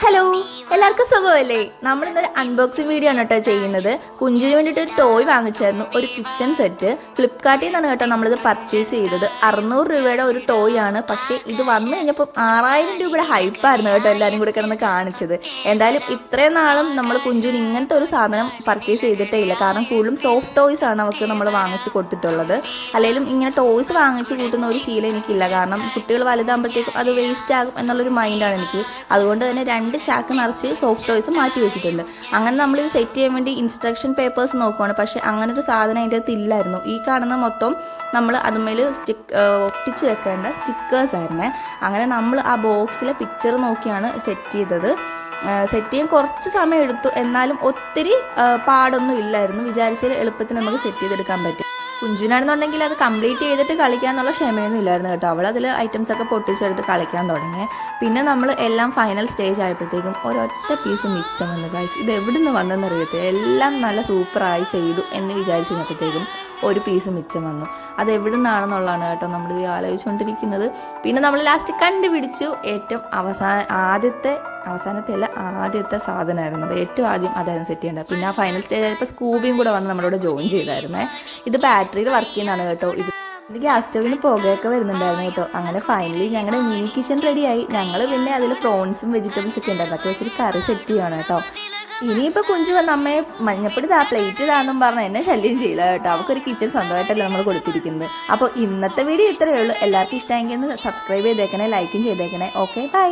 Hello, എല്ലാവർക്കും സുഖമല്ലേ? നമ്മളിന്നൊരു unboxing video ആണ് കേട്ടോ ചെയ്യുന്നത്. കുഞ്ചിന് വേണ്ടിയിട്ട് ഒരു ടോയ് വാങ്ങിച്ചായിരുന്നു, ഒരു കിച്ചൺ സെറ്റ്. ഫ്ലിപ്കാർട്ടിൽ നിന്നാണ് കേട്ടോ നമ്മളിത് പർച്ചേസ് ചെയ്തത്. 600 രൂപയുടെ ഒരു ടോയ് ആണ്. പക്ഷേ ഇത് വന്നു കഴിഞ്ഞപ്പോൾ 6000 രൂപയുടെ ഹൈപ്പായിരുന്നു കേട്ടോ എല്ലാവരും കൂടെ കിടന്ന് കാണിച്ചത്. എന്തായാലും ഇത്രയും നാളും നമ്മൾ കുഞ്ചിന് ഇങ്ങനത്തെ ഒരു സാധനം പർച്ചേസ് ചെയ്തിട്ടേ ഇല്ല. കാരണം കൂടുതലും സോഫ്റ്റ് ടോയ്സ് ആണ് അവർക്ക് നമ്മൾ വാങ്ങിച്ച് കൊടുത്തിട്ടുള്ളത്. അല്ലെങ്കിലും ഇങ്ങനെ ടോയ്സ് വാങ്ങിച്ച് കൂട്ടുന്ന ഒരു ശീലം എനിക്കില്ല. കാരണം കുട്ടികൾ വലുതാകുമ്പോഴത്തേക്കും അത് വേസ്റ്റ് ആകും എന്നുള്ളൊരു മൈൻഡാണ് എനിക്ക്. അതുകൊണ്ട് തന്നെ 2 ചാക്ക് നിറച്ച് സോഫ്റ്റ് ടോയ്സ് മാറ്റി വെച്ചിട്ടുണ്ട്. അങ്ങനെ നമ്മൾ ഇത് സെറ്റ് ചെയ്യാൻ വേണ്ടി ഇൻസ്ട്രക്ഷൻ പേപ്പേഴ്സ് നോക്കുവാണ്. പക്ഷേ അങ്ങനെ ഒരു സാധനം അതിൻ്റെ അകത്ത് ഇല്ലായിരുന്നു. ഈ കാണുന്ന മൊത്തം നമ്മൾ അതുമേൽ ഒട്ടിച്ച് വെക്കേണ്ട സ്റ്റിക്കേഴ്സ് ആയിരുന്നേ. അങ്ങനെ നമ്മൾ ആ ബോക്സിലെ പിക്ചർ നോക്കിയാണ് സെറ്റ് ചെയ്തത്. സെറ്റ് ചെയ്യാൻ കുറച്ച് സമയം എടുത്തു, എന്നാലും ഒത്തിരി പാടൊന്നും ഇല്ലായിരുന്നു. വിചാരിച്ചാൽ എളുപ്പത്തിൽ നമുക്ക് സെറ്റ് ചെയ്തെടുക്കാൻ പറ്റും. കുഞ്ചുനാണെന്നുണ്ടെങ്കിൽ അത് കംപ്ലീറ്റ് ചെയ്തിട്ട് കളിക്കാന്നുള്ള ക്ഷമയൊന്നും ഇല്ലായിരുന്നു കേട്ടോ. അവൾ അതിൽ ഐറ്റംസ് ഒക്കെ പൊട്ടിച്ചെടുത്ത് കളിക്കാൻ തുടങ്ങി. പിന്നെ നമ്മൾ എല്ലാം ഫൈനൽ സ്റ്റേജ് ആയപ്പോഴത്തേക്കും ഒരൊറ്റ പീസ് മിച്ചം വന്നു ഗൈസ്. ഇത് എവിടെ നിന്ന് വന്നെന്നറിയത്തില്ല. എല്ലാം നല്ല സൂപ്പറായി ചെയ്തു എന്ന് വിചാരിച്ചു കഴിഞ്ഞപ്പോഴത്തേക്കും ഒരു പീസ് മിച്ചം വന്നു. അത് എവിടെ നിന്നാണെന്നുള്ളതാണ് കേട്ടോ നമ്മളിത് ആലോചിച്ചുകൊണ്ടിരിക്കുന്നത്. പിന്നെ നമ്മൾ ലാസ്റ്റ് കണ്ടുപിടിച്ചു. ഏറ്റവും ആദ്യത്തെ സാധനമായിരുന്നു അത്. ഏറ്റവും ആദ്യം അതായിരുന്നു സെറ്റ് ചെയ്യേണ്ടത്. പിന്നെ ആ ഫൈനൽ സ്റ്റേജ് ആയപ്പോൾ സ്കൂബിയും കൂടെ വന്ന് നമ്മളോട് ജോയിൻ ചെയ്തായിരുന്നേ. ഇത് ബാറ്ററിയിൽ വർക്ക് ചെയ്യുന്നതാണ് കേട്ടോ. ഇത് ഗ്യാസ് സ്റ്റോവിന് പുകയൊക്കെ വരുന്നുണ്ടായിരുന്നു കേട്ടോ. അങ്ങനെ ഫൈനലി ഞങ്ങളുടെ മിനി കിച്ചൺ റെഡിയായി. ഞങ്ങൾ പിന്നെ അതിൽ പ്രോൺസും വെജിറ്റബിൾസ് ഒക്കെ ഉണ്ട്. അതൊക്കെ വെച്ചിട്ട് കറി സെറ്റ് ചെയ്യണം കേട്ടോ. ഇനിയിപ്പോൾ കുഞ്ചു വന്ന് അമ്മയെ മഞ്ഞപ്പൊടി പ്ലേറ്റ് ഇതാണെന്നും പറഞ്ഞ് എന്നെ ശല്യം ചെയ്യില്ല കേട്ടോ. അവർക്കൊരു കിച്ചൺ സ്വന്തമായിട്ടല്ല നമ്മൾ കൊടുത്തിരിക്കുന്നത്. അപ്പോൾ ഇന്നത്തെ വീഡിയോ ഇത്രയേ ഉള്ളൂ. എല്ലാവർക്കും ഇഷ്ടമെങ്കിൽ ഒന്ന് സബ്സ്ക്രൈബ് ചെയ്തേക്കണേ, ലൈക്കും ചെയ്തേക്കണേ. Okay, by.